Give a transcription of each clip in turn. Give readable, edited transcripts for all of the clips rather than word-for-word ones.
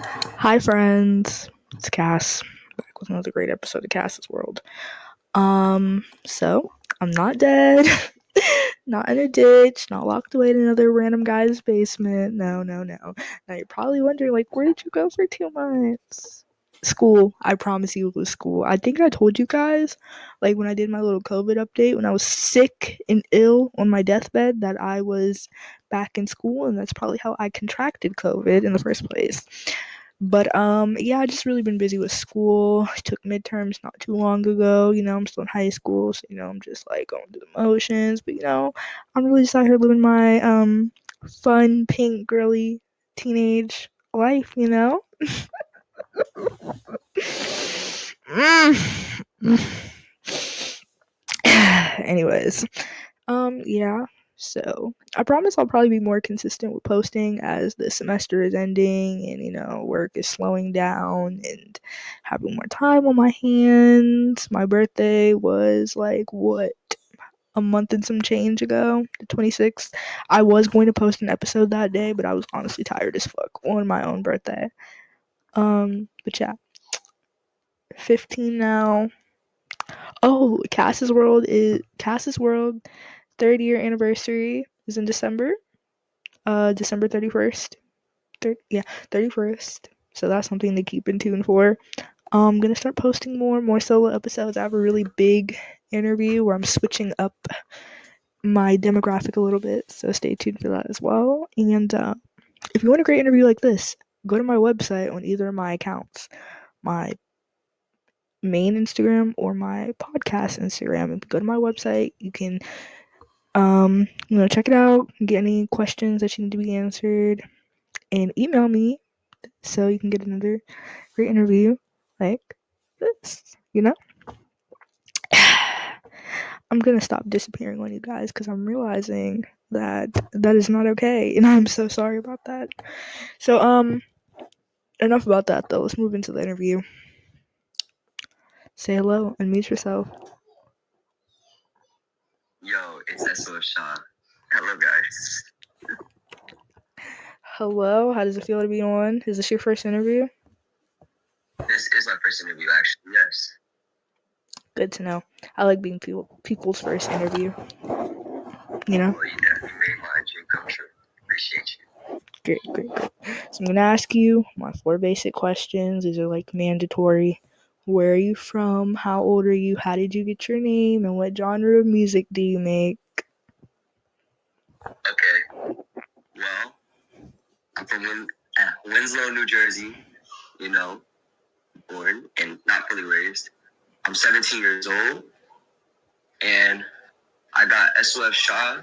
Hi, friends. It's Kass, back with another great episode of Kass's World. So I'm not dead, not in a ditch, not locked away in another random guy's basement. No, no, no. Now you're probably wondering, like, where did you go for 2 months? School. I promise you it was school. I think I told you guys, like, when I did my little COVID update, when I was sick and ill on my deathbed, that I was back in school, and that's probably how I contracted COVID in the first place. But yeah, I just really been busy with school. I took midterms not too long ago. I'm still in high school, so I'm just like going through the motions. But I'm really just out here living my fun, pink, girly teenage life. Anyways, yeah. So I promise I'll probably be more consistent with posting as the semester is ending and work is slowing down and having more time on my hands. My birthday was like what, a month and some change ago, the 26th. I was going to post an episode that day, but I was honestly tired as fuck on my own birthday. But yeah, 15 now. Oh, Cass's World 3rd year anniversary is in December. December 31st. 31st. So that's something to keep in tune for. I'm gonna start posting more solo episodes. I have a really big interview where I'm switching up my demographic a little bit, so stay tuned for that as well. And if you want a great interview like this, go to my website on either of my accounts, my main Instagram or my podcast Instagram. If you go to my website, you can check it out, get any questions that you need to be answered, and email me so you can get another great interview like this. I'm gonna stop disappearing on you guys because I'm realizing that that is not okay, and I'm so sorry about that. So enough about that though. Let's move into the interview. Say hello, unmute yourself. Yo, it's SOF Sha. Hello, guys. Hello, how does it feel to be on? Is this your first interview? This is my first interview, actually, yes. Good to know. I like being people's first interview. Well, you definitely made my dream come true. Appreciate you. Great. So I'm gonna ask you my 4 basic questions. These are like mandatory. Where are you from? How old are you? How did you get your name? And what genre of music do you make? Okay. Well, I'm from Winslow, New Jersey. Born and not fully raised. I'm 17 years old, and I got SOF Sha.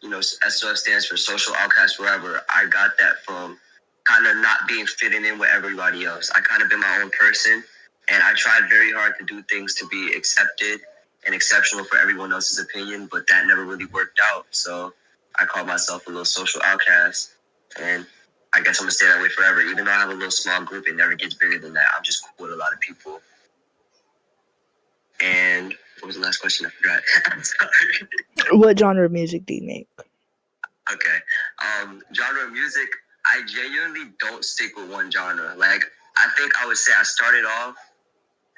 SOF stands for Social Outcast Forever. I got that from kind of not being fitting in with everybody else. I kind of been my own person, and I tried very hard to do things to be accepted and exceptional for everyone else's opinion, but that never really worked out. So I call myself a little social outcast, and I guess I'm going to stay that way forever. Even though I have a little small group, it never gets bigger than that. I'm just cool with a lot of people. And what was the last question? I forgot. I'm sorry. What genre of music do you make? Okay. Genre of music, I genuinely don't stick with one genre. Like, I think I would say I started off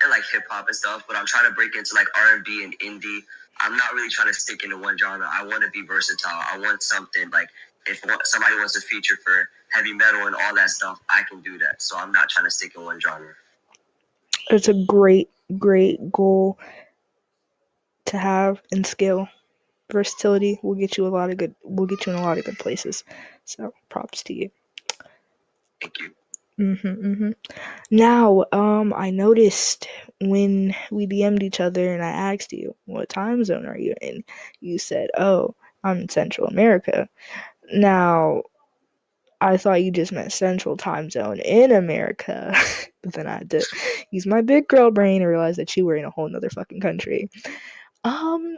in like hip hop and stuff, but I'm trying to break into like R&B and indie. I'm not really trying to stick into one genre. I want to be versatile. I want something like if somebody wants to feature for heavy metal and all that stuff, I can do that. So I'm not trying to stick in one genre. It's a great goal to have and skill. Versatility will get you in a lot of good places. So props to you. Thank you. Now, I noticed when we DM'd each other and I asked you, what time zone are you in? You said, oh, I'm in Central America. Now, I thought you just meant Central Time Zone in America. But then I had to use my big girl brain and realize that you were in a whole nother fucking country.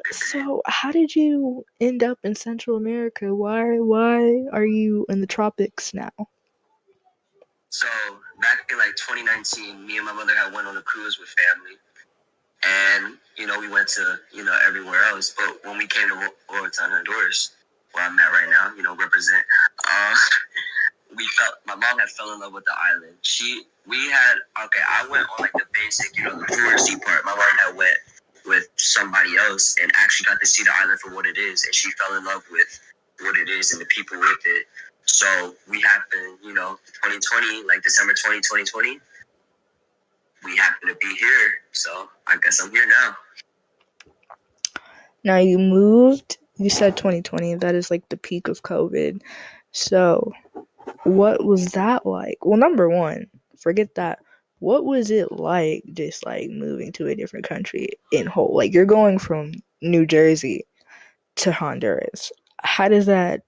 So how did you end up in Central America? Why are you in the tropics now? So back in like 2019, me and my mother had went on a cruise with family, and we went to everywhere else. But when we came to Honduras, where I'm at right now, represent. my mom had fell in love with the island. I went on like the basic, the touristy part. My mom had went with somebody else and actually got to see the island for what it is, and she fell in love with what it is and the people with it. So we happened, 2020, like December 2020, we happen to be here. So I guess I'm here now. Now you moved, you said 2020, that is like the peak of COVID. So what was that like? Well, number one, forget that. What was it like just like moving to a different country in whole? Like you're going from New Jersey to Honduras. How did that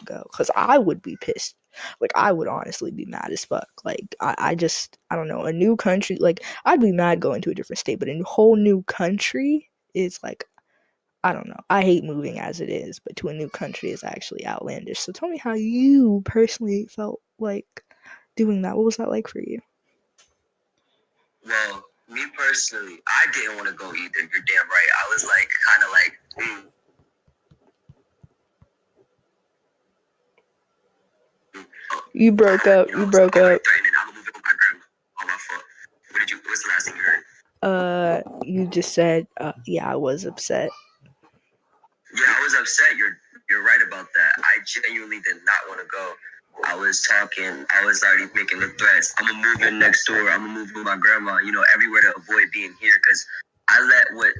go? Because I would be pissed. Like I would honestly be mad as fuck. Like I don't know, a new country, like I'd be mad going to a different state, but a whole new country is like, I don't know. I hate moving as it is, but to a new country is actually outlandish. So tell me how you personally felt like doing that. What was that like for you? Well, me personally, I didn't want to go either. You're damn right. I was like, kind of like, You broke up. I'm moving with my grandma. On my foot. What's the last thing you heard? You just said, yeah, I was upset. Yeah, I was upset. You're right about that. I genuinely did not want to go. I was already making the threats. I'm gonna move in next door. I'm gonna move with my grandma. Everywhere to avoid being here, because I let what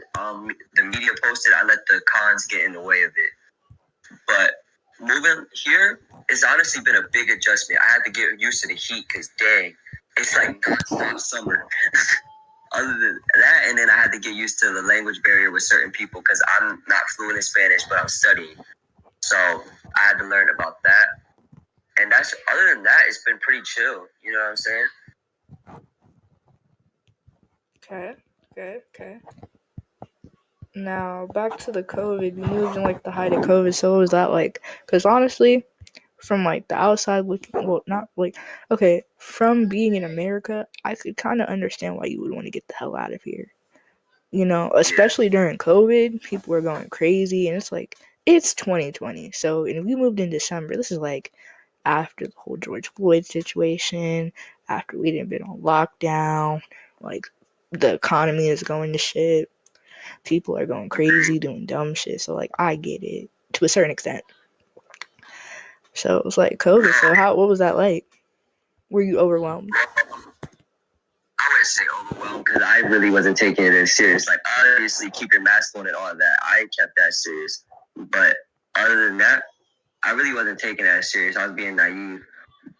the media posted. I let the cons get in the way of it. But moving here has honestly been a big adjustment. I had to get used to the heat, because dang, it's like nonstop summer. Other than that, and then I had to get used to the language barrier with certain people, because I'm not fluent in Spanish, but I'm studying. So I had to learn about that. And other than that, it's been pretty chill. You know what I'm saying? Okay. Now, back to the COVID. You moved in like the height of COVID, so what was that like? Because honestly, from like the outside looking, well, not like, okay, from being in America, I could kind of understand why you would want to get the hell out of here. Especially during COVID, people were going crazy, and it's like, it's 2020. So, and we moved in December. This is like after the whole George Floyd situation, after we didn't been on lockdown, like the economy is going to shit. People are going crazy, doing dumb shit. So, like, I get it to a certain extent. So it was like COVID. So what was that like? Were you overwhelmed? I wouldn't say overwhelmed, because I really wasn't taking it as serious. Like, obviously, keep your mask on and all that. I kept that serious. But other than that, I really wasn't taking it as serious. I was being naive.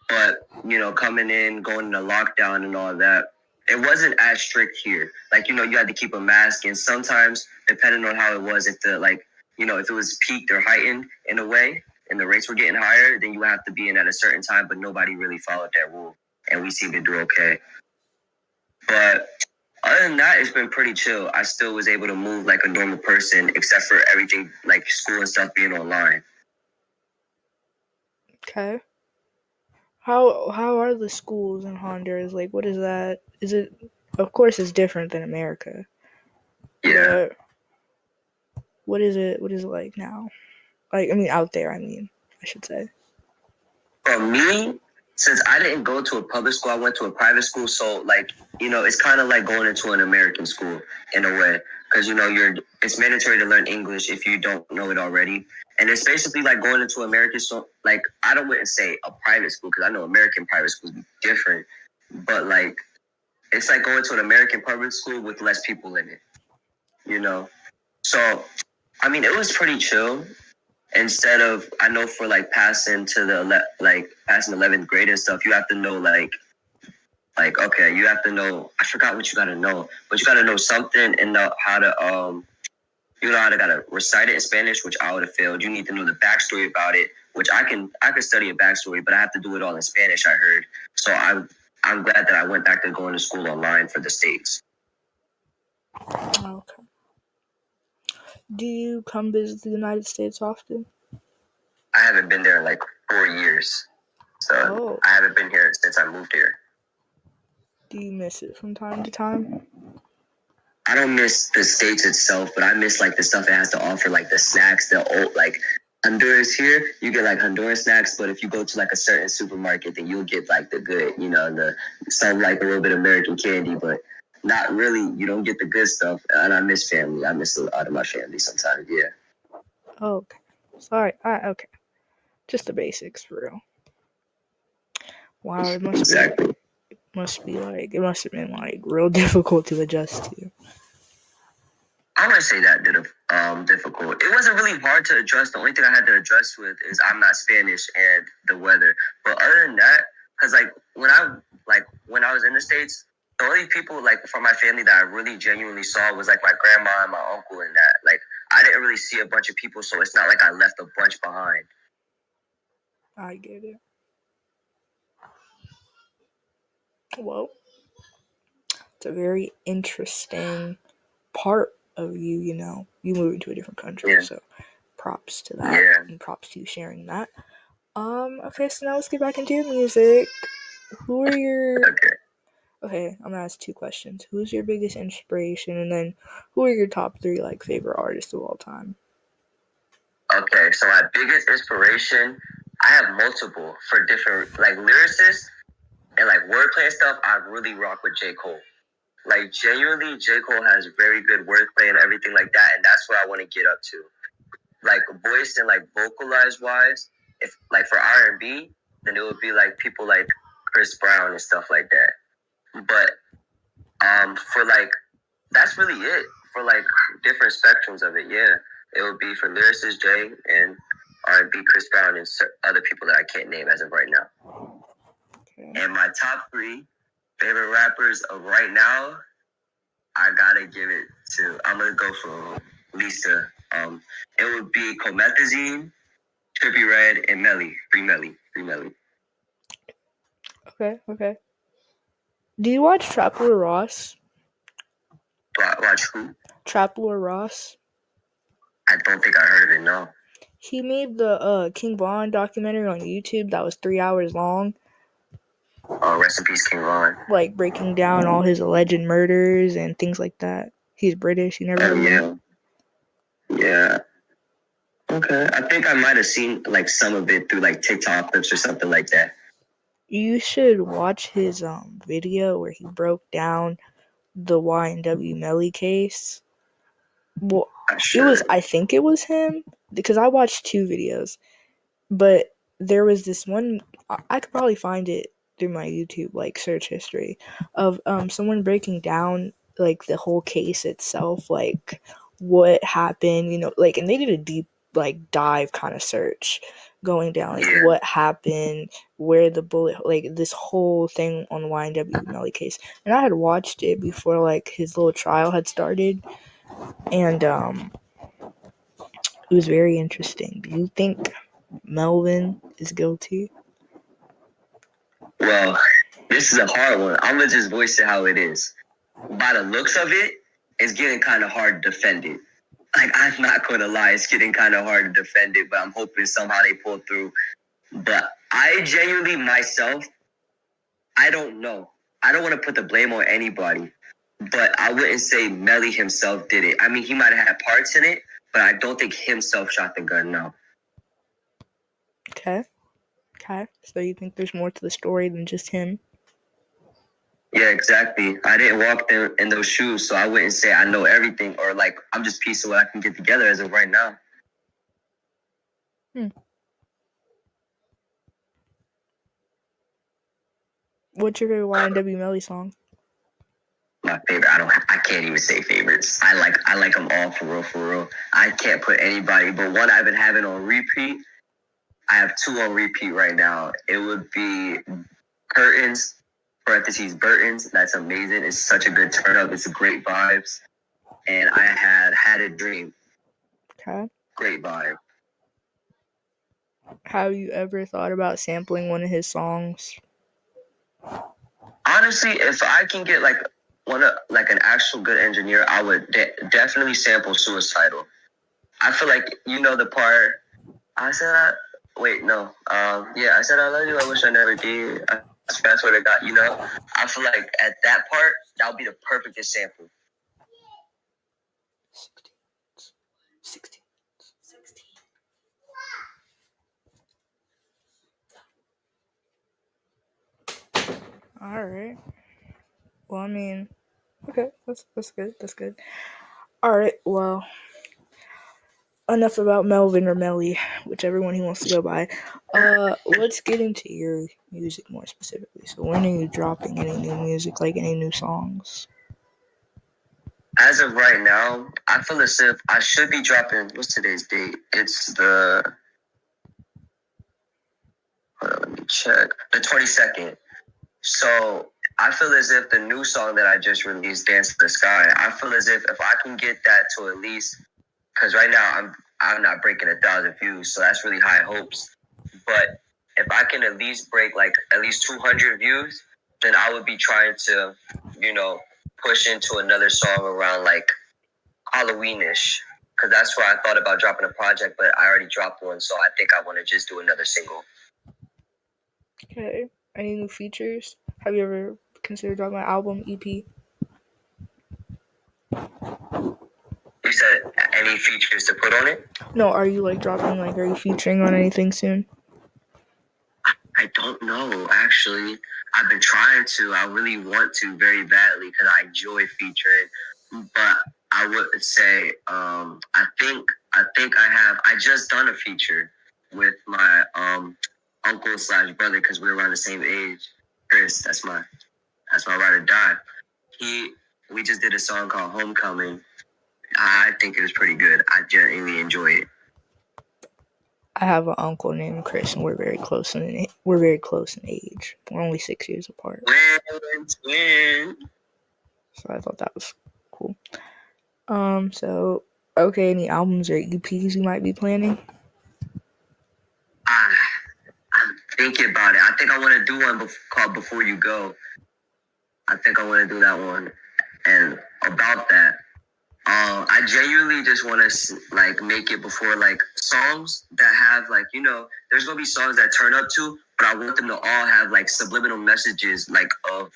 But, coming in, going into lockdown and all that, it wasn't as strict here. Like, you had to keep a mask. And sometimes, depending on how it was, if if it was peaked or heightened in a way, and the rates were getting higher, then you have to be in at a certain time, but nobody really followed that rule. And we seem to do okay. But other than that, it's been pretty chill. I still was able to move like a normal person, except for everything like school and stuff being online. Okay. How are the schools in Honduras? Like, what is that? Is it? Of course, it's different than America. Yeah. But what is it? What is it like now? Like, I mean, out there. I should say. For me, since I didn't go to a public school, I went to a private school. So, like, it's kind of like going into an American school in a way, because it's mandatory to learn English if you don't know it already. And it's basically like going into American school. Like, I wouldn't say a private school, because I know American private schools be different. But, like, it's like going to an American public school with less people in it, So, I mean, it was pretty chill. Instead of, I know for like passing to passing 11th grade and stuff, you have to know okay, you have to know, I forgot what you got to know, but you got to know something and know how to, gotta recite it in Spanish, which I would have failed. You need to know the backstory about it, which I can study a backstory, but I have to do it all in Spanish, I heard. So I'm glad that I went back to going to school online for the States. Okay. Do you come visit the United States often? I haven't been there in like 4 years. So I haven't been here since I moved here. Do you miss it from time to time? I don't miss the States itself, but I miss like the stuff it has to offer, like the snacks, the old, like Honduras here, you get like Honduran snacks, but if you go to like a certain supermarket, then you'll get like the good, some like a little bit of American candy, but not really. You don't get the good stuff. And I miss family. I miss a lot of my family sometimes. Yeah. Okay. Sorry. Okay. Just the basics for real. Wow, it must have been like real difficult to adjust to. I wouldn't say that difficult. It wasn't really hard to adjust. The only thing I had to adjust with is I'm not Spanish and the weather. But other than that, because when I was in the States, the only people from my family that I really genuinely saw was like my grandma and my uncle and that. Like I didn't really see a bunch of people, so it's not like I left a bunch behind. I get it. Well, it's a very interesting part of you, you moving to a different country, Yeah. so props to that, and props to you sharing that. Okay, so now let's get back into your music. Who are your... Okay, I'm gonna ask 2 questions. Who's your biggest inspiration, and then who are your top 3, favorite artists of all time? Okay, so my biggest inspiration, I have multiple for different, lyricists and, wordplay and stuff. I really rock with J. Cole. Genuinely, J. Cole has very good wordplay and everything like that, and that's what I want to get up to. Voice and, vocalize-wise, if, for R&B, then it would be, people like Chris Brown and stuff like that. But, for, that's really it. For, different spectrums of it, yeah. It would be for lyricists, Jay, and R&B, Chris Brown, and other people that I can't name as of right now. Okay. And my top 3 favorite rappers of right now, I gotta give it to, I'm gonna go for Lisa. It would be Comethazine, Trippie Redd, and Melly. Free Melly. Okay. Do you watch Trap Lord Ross? Watch who? Trap Lord Ross. I don't think I heard of it, no. He made the King Von documentary on YouTube that was 3 hours long. Oh, rest in peace, King Von. Breaking down all his alleged murders and things like that. He's British. You never heard of him? Yeah. Okay. I think I might have seen some of it through TikTok clips or something like that. You should watch his video where he broke down the YNW Melly case. Well, I think it was him, because I watched 2 videos, but there was this one, I could probably find it through my YouTube search history, of someone breaking down the whole case itself, what happened, and they did a deep dive kind of search going down what happened, where the bullet, this whole thing on the YNW Melly case. And I had watched it before his little trial had started, and it was very interesting. Do you think Melvin is guilty? Well, this is a hard one. I'm gonna just voice it how it is. By the looks of it, it's getting kind of hard to defend it. I'm not gonna lie, it's getting kind of hard to defend it, but I'm hoping somehow they pull through. But I genuinely, myself, I don't know. I don't want to put the blame on anybody, but I wouldn't say Melly himself did it. I mean, he might have had parts in it, but I don't think himself shot the gun, no. Okay. So you think there's more to the story than just him? Yeah, exactly. I didn't walk in those shoes, so I wouldn't say I know everything, or I'm just piecing what I can get together as of right now. What's your favorite YNW Melly song? My favorite, I can't even say favorites. I like them all for real. I can't put anybody, but one I've been having on repeat. I have 2 on repeat right now. It would be Curtains, parentheses Burton's. That's amazing. It's such a good turn up. It's great vibes. And I had a dream. Okay. Great vibe. Have you ever thought about sampling one of his songs? Honestly, if I can get an actual good engineer, I would definitely sample Suicidal. I feel the part I said I said I love you, I wish I never did. That's what I got, I feel at that part, that would be the perfectest sample. 16. All right. Well, I mean, okay, that's good. That's good. All right. Well, enough about Melvin or Melly, whichever one he wants to go by. Let's get into your music more specifically. So, when are you dropping any new music, like any new songs? As of right now, I feel as if I should be dropping. What's today's date? It's the. Hold on, let me check. The 22nd. So I feel as if the new song that I just released, "Dance to the Sky," I feel as if I can get that to at least, because right now I'm not breaking 1,000 views, so that's really high hopes. But if I can at least break like at least 200 views, then I would be trying to, push into another song around like Halloweenish, because that's why I thought about dropping a project, but I already dropped one, so I think I want to just do another single. Okay. Any new features? Have you ever considered dropping an album, EP? You said any features to put on it? No, are you are you featuring on anything soon? I don't know, actually. I've been trying to. I really want to very badly because I enjoy featuring. But I would say, I think I just done a feature with my uncle/brother because we're around the same age. Chris, that's my ride or die. We just did a song called Homecoming. I think it was pretty good. I genuinely enjoy it. I have an uncle named Chris, and we're very close in age. We're only 6 years apart. Twin. So I thought that was cool. So okay, any albums or EPs you might be planning? I'm thinking about it. I think I want to do one called "Before You Go." I think I want to do that one. And about that, I genuinely just want to make it before songs that have there's gonna be songs that turn up to, but I want them to all have subliminal messages of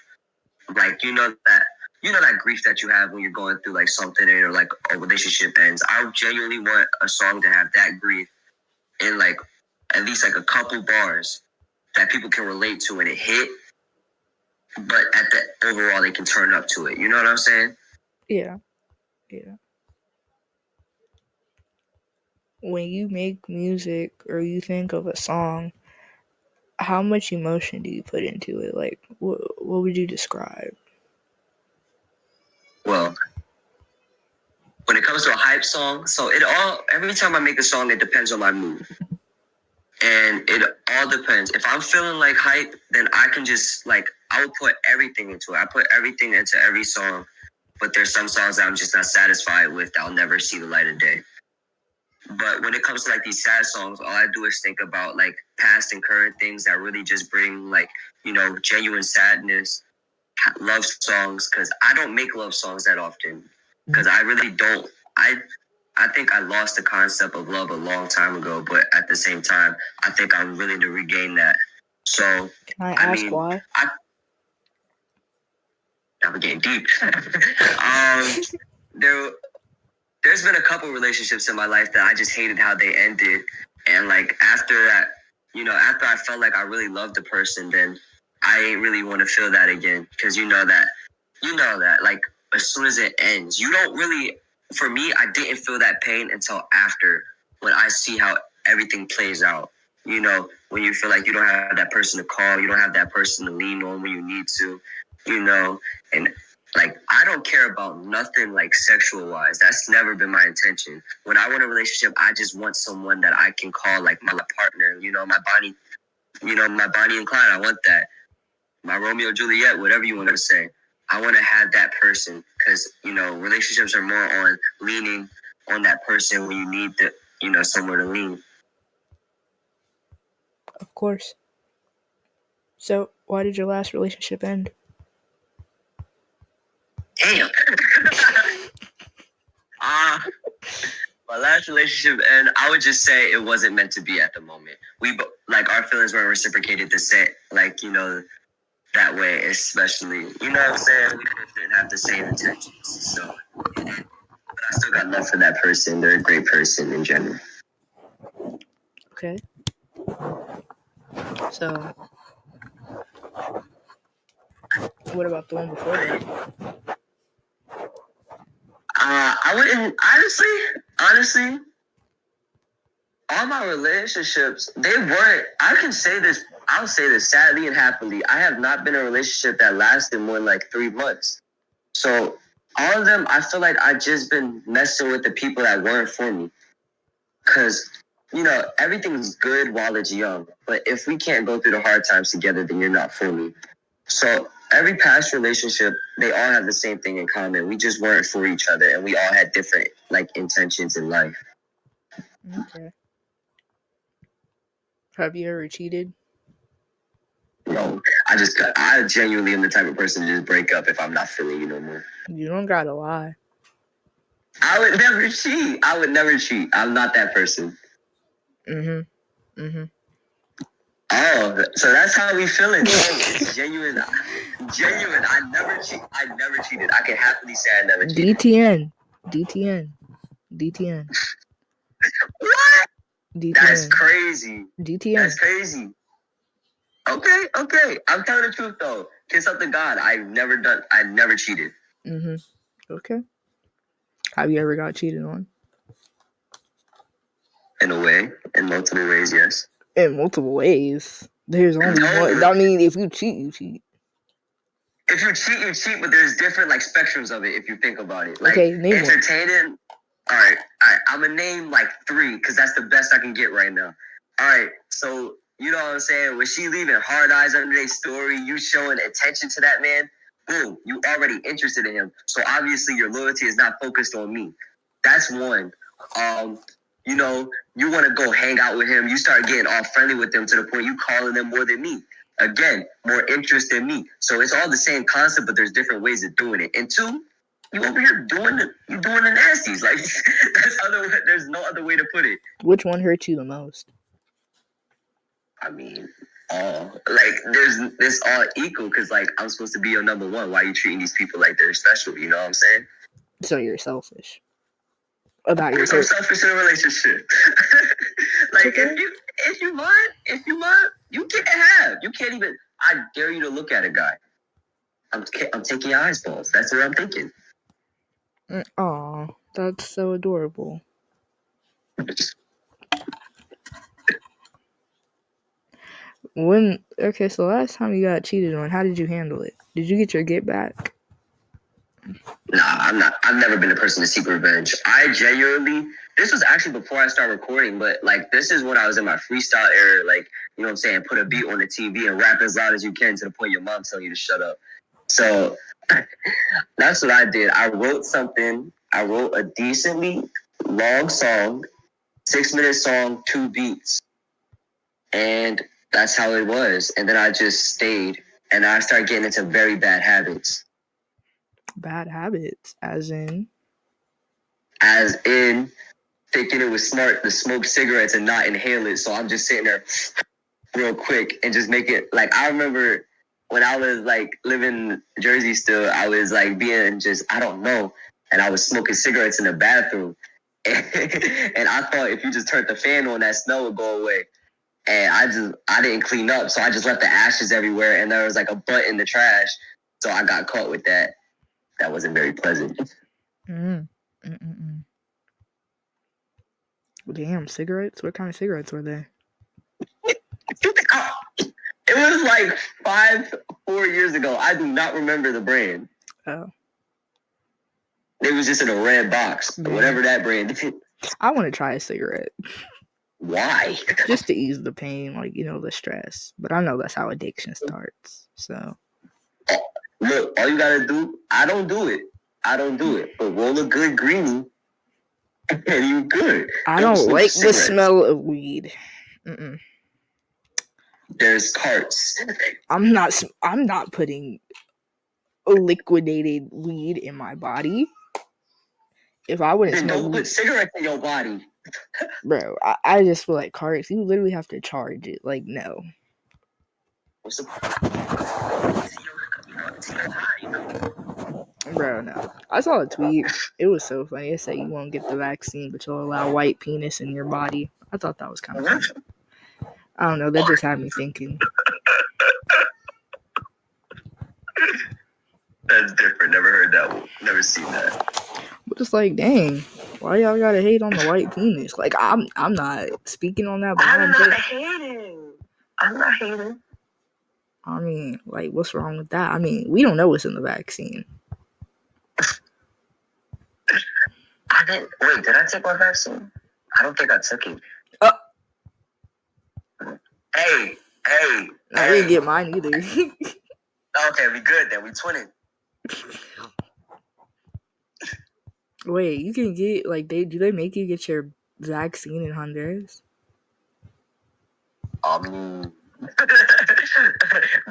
that grief that you have when you're going through something or a relationship ends. I genuinely want a song to have that grief in at least a couple bars that people can relate to and it hit, but at the overall they can turn up to it. You know what I'm saying? Yeah. When you make music or you think of a song, how much emotion do you put into it? Like, what would you describe? Well, when it comes to a hype song, so every time I make a song, it depends on my mood. And it all depends. If I'm feeling like hype, then I can just I will put everything into it. I put everything into every song. But there's some songs that I'm just not satisfied with that I'll never see the light of day. But when it comes to these sad songs, all I do is think about past and current things that really just bring genuine sadness. Love songs, because I don't make love songs that often, because I really don't. I think I lost the concept of love a long time ago, but at the same time, I think I'm willing to regain that. So can I ask why? Now we're getting deep. There's been a couple relationships in my life that I just hated how they ended, and after that, after I felt like I really loved the person, then I ain't really want to feel that again, because you know that as soon as it ends, you don't really. For me, I didn't feel that pain until after, when I see how everything plays out. When you feel like you don't have that person to call, you don't have that person to lean on when you need to, and I don't care about nothing sexual wise. That's never been my intention. When I want a relationship, I just want someone that I can call my partner, my Bonnie, my Bonnie and Clyde. I want that. My Romeo and Juliet, whatever you want to say. I want to have that person, because, relationships are more on leaning on that person when you need somewhere to lean. Of course. So, why did your last relationship end? Damn. My last relationship end, I would just say it wasn't meant to be at the moment. We our feelings weren't reciprocated the same, that way, especially, you know what I'm saying? We didn't have the same intentions. So, but I still got love for that person. They're a great person in general. Okay. So, What about the one before that? I wouldn't honestly. All my relationships, they weren't. I can say this. I'll say this sadly and happily. I have not been in a relationship that lasted more than like 3 months. So all of them, I feel like I just been messing with the people that weren't for me. Cause everything's good while it's young. But if we can't go through the hard times together, then you're not for me. So every past relationship, they all have the same thing in common. We just weren't for each other, and we all had different intentions in life. Okay. Have you ever cheated? No, I genuinely am the type of person to just break up if I'm not feeling you no more. You don't gotta lie. I would never cheat. I'm not that person. Oh, so that's how we feeling. It's genuine. I never cheated. I can happily say I never cheated. DTN. What? DTN. That's crazy. DTN. That's crazy. Okay. I'm telling the truth though. Kiss up to God. I never cheated. Okay. Have you ever got cheated on? In a way. In multiple ways, yes. In multiple ways? There's only one. I mean, if you cheat, you cheat. If you cheat, you cheat, but there's different spectrums of it if you think about it. Okay, name entertaining. All right. I'm gonna name 3 because that's the best I can get right now. All right. So you know what I'm saying? When she leaving hard eyes under their story, you showing attention to that man, boom, you already interested in him. So obviously your loyalty is not focused on me. That's one. You want to go hang out with him. You start getting all friendly with them to the point you calling them more than me. Again, more interest in me. So it's all the same concept, but there's different ways of doing it. And 2, you over here doing the nasties. There's no other way to put it. Which one hurt you the most? I mean, there's all equal because I'm supposed to be your number one. Why are you treating these people like they're special? You know what I'm saying? So you're selfish about yourself. I'm selfish in a relationship. Okay. if you mind, you can't have. You can't even. I dare you to look at a guy. I'm taking your eyeballs. That's what I'm thinking. Aw, that's so adorable. So last time you got cheated on, how did you handle it? Did you get your get back? Nah, I'm not. I've never been a person to seek revenge. I genuinely, this was actually before I started recording, but this is when I was in my freestyle era. You know what I'm saying? Put a beat on the TV and rap as loud as you can to the point your mom telling you to shut up. So that's what I did. I wrote something. I wrote a decently long song, 6-minute song, 2 beats. And that's how it was. And then I just stayed. And I started getting into very bad habits. Bad habits? As in thinking it was smart to smoke cigarettes and not inhale it. So I'm just sitting there real quick and just make it. I remember when I was living in Jersey still, I was being just, I don't know. And I was smoking cigarettes in the bathroom. And I thought if you just turned the fan on, that smell would go away. And I didn't clean up. So I just left the ashes everywhere. And there was a butt in the trash. So I got caught with that. That wasn't very pleasant. Damn, cigarettes? What kind of cigarettes were they? It was 4 years ago. I do not remember the brand. Oh. It was just in a red box. Yeah. Whatever that brand is. I want to try a cigarette. Why? Just to ease the pain, the stress. But I know that's how addiction starts. So. Look, all you gotta do, I don't do it. But roll a good greenie and you good. I don't like the smell of weed. There's carts. I'm not putting liquidated weed in my body. If I wouldn't smoke don't put cigarettes in your body. Bro, I just feel like carts, you literally have to charge it. No. What's the Bro, no. I saw a tweet. It was so funny. It said you won't get the vaccine, but you'll allow white penis in your body. I thought that was kind of funny. I don't know. That just had me thinking. That's different. Never heard that one. Never seen that. But it's like, dang, why y'all gotta hate on the white penis? Like, I'm not speaking on that, but I'm not hating. I'm not hating. I mean, like, what's wrong with that? I mean, we don't know what's in the vaccine. Wait, did I take my vaccine? I don't think I took it. Hey. I didn't get mine either. Okay, we good then. We twinning. Wait, you can get, like, do they make you get your vaccine in Honduras?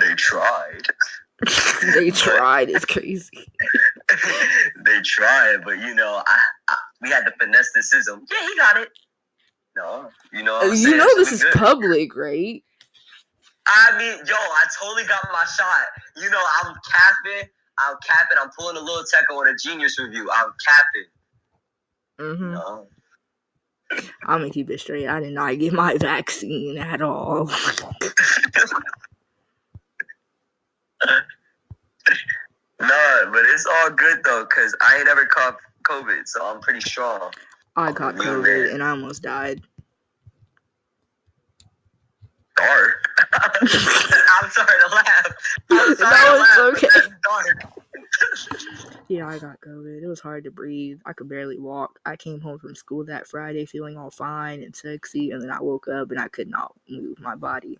They tried. They tried. It's crazy. They tried, but we had to finesse the system. Yeah, he got it. No, this is public, right? I mean, I totally got my shot. I'm capping. I'm pulling a little tech on a genius review. I'm capping. Mm-hmm. I'm gonna keep it straight. I did not get my vaccine at all. No, but it's all good though, cause I ain't ever caught COVID, so I'm pretty strong. I caught COVID and I almost died. Dark. I'm sorry to laugh. Okay. That's dark. Yeah, I got COVID. It was hard to breathe. I could barely walk. I came home from school that Friday feeling all fine and sexy, and then I woke up and I could not move my body.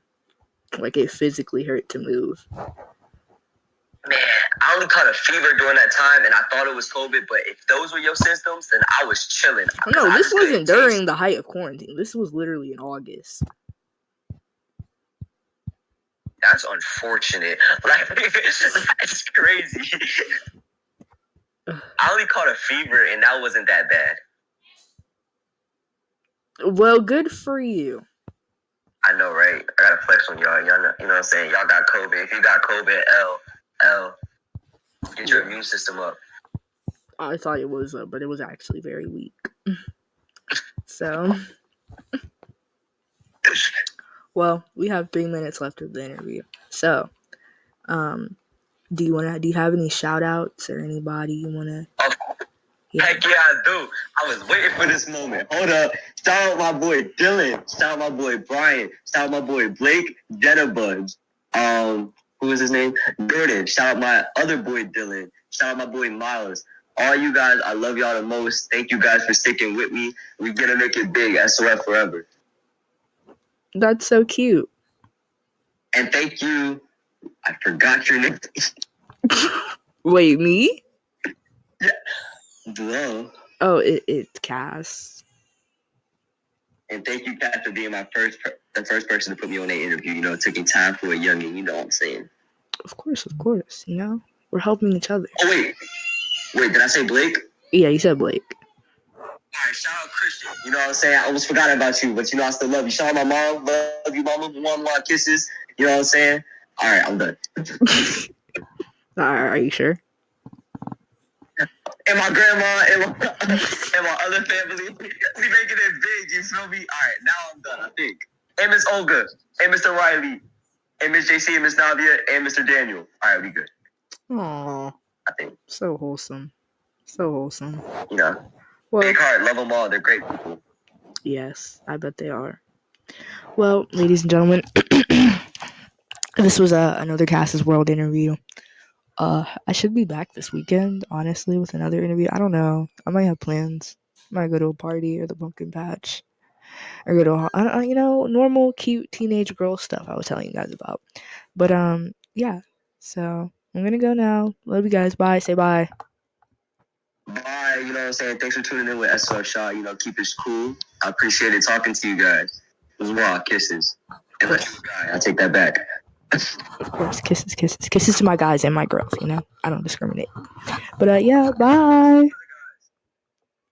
Like, it physically hurt to move. Man, I only caught a fever during that time, and I thought it was COVID, but if those were your symptoms, then I was chilling. No, this wasn't during the height of quarantine. This was literally in August. That's unfortunate. Like, that's crazy. I only caught a fever, and that wasn't that bad. Well, good for you. I know, right? I gotta flex on y'all. Y'all know, you know what I'm saying? Y'all got COVID. If you got COVID, get your immune system up. I thought it was up, but it was actually very weak. So, well, we have 3 minutes left of the interview. So, do you have any shout outs or anybody you wanna? Yeah. Heck yeah, I do. I was waiting for this moment. Hold up. Shout out my boy Dylan. Shout out my boy Brian. Shout out my boy Blake Jetabuds. Who is his name? Jordan. Shout out my other boy Dylan. Shout out my boy Miles. All you guys, I love y'all the most. Thank you guys for sticking with me. We gonna make it big. SOF forever. That's so cute. And thank you. I forgot your name. Wait, me? Yeah. Hello. Oh, it's Kass. And thank you, Kass, for being the first person to put me on that interview. Taking time for a youngin', you know what I'm saying? Of course. We're helping each other. Oh, wait, did I say Blake? Yeah, you said Blake. All right, shout out Christian. You know what I'm saying? I almost forgot about you, but I still love you. Shout out my mom. Love you, mama. One more kisses. You know what I'm saying? All right, I'm done. Are you sure? And my grandma and my other family, we making it big. You feel me? All right, now I'm done. I think. And Miss Olga, and Mr. Riley, and Miss JC, and Miss Navia, and Mr. Daniel. All right, we good. Aww. I think. So wholesome. Well, big heart. Love them all. They're great people. Yes, I bet they are. Well, ladies and gentlemen, this was another Kass's World interview. I should be back this weekend, honestly, with another interview. I don't know. I might have plans. I might go to a party or the pumpkin patch. Or go to, normal, cute teenage girl stuff I was telling you guys about. But, yeah. So, I'm gonna go now. Love you guys. Bye. Say bye. Bye. You know what I'm saying? Thanks for tuning in with SOF Sha. Keep it cool. I appreciate it talking to you guys. Mwah, kisses. And let you guy. I take that back. Of course, kisses to my guys and my girls, I don't discriminate. But yeah, bye.